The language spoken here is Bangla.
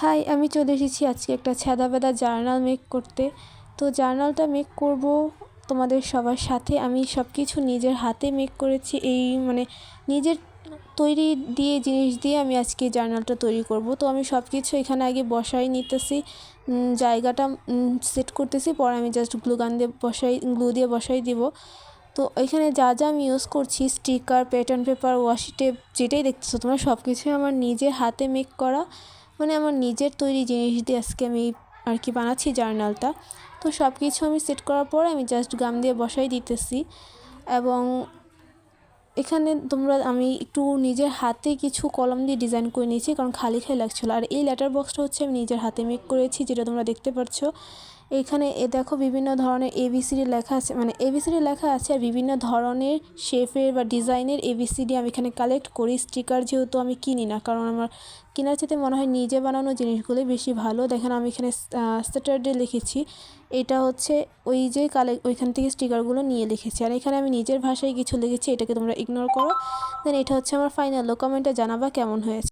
হাই, আমি চলে এসেছি আজকে একটা ছ্যাদা জার্নাল মেক করতে। তো জার্নালটা মেক করব তোমাদের সবার সাথে। আমি সব কিছু নিজের হাতে মেক করেছি, নিজের তৈরি জিনিস দিয়ে আমি আজকে জার্নালটা তৈরি করব। তো আমি সব কিছু এখানে আগে বসাই নিতেছি, জায়গাটা সেট করতেছি, পরে আমি জাস্ট গ্লু দিয়ে বসাই দিব। তো এখানে যা আমি ইউজ করছি, sticker, pattern paper, washi tape, যেটাই দেখতেছো তোমরা সব কিছুই আমার নিজের হাতে মেক করা, আমার নিজের তৈরি জিনিস দিয়ে আজকে আমি আর কি বানাচ্ছি জার্নালটা। তো সব কিছু আমি সেট করার পরে আমি জাস্ট গাম দিয়ে বসাই দিতেছি। এবং এখানে আমি একটু নিজের হাতে কিছু কলম দিয়ে ডিজাইন করে নিয়েছি, কারণ খালি লাগছিলো। আর এই লেটার বক্সটা হচ্ছে আমি নিজের হাতে মেক করেছি, যেটা তোমরা দেখতে পাচ্ছ। এখানে দেখো বিভিন্ন ধরনের এবিসিডি লেখা আছে, এবিসিডি লেখা আছে, আর বিভিন্ন ধরনের শেপের বা ডিজাইনের এবিসিডি আমি এখানে কালেক্ট করি। স্টিকার যেহেতু আমি কিনি না, কারণ আমার কেনার চাইতে মনে হয় নিজে বানানো জিনিসগুলোই বেশি ভালো। দেখেন আমি এখানে স্যাটারডে লিখেছি, এটা হচ্ছে ওইখান থেকে স্টিকারগুলো নিয়ে লিখেছি। আর এখানে আমি নিজের ভাষায় কিছু লিখেছি, এটাকে তোমরা ইগনোর করো। দেন এটা হচ্ছে আমার ফাইনাল লুক। কমেন্টে জানাবা কেমন হয়েছে।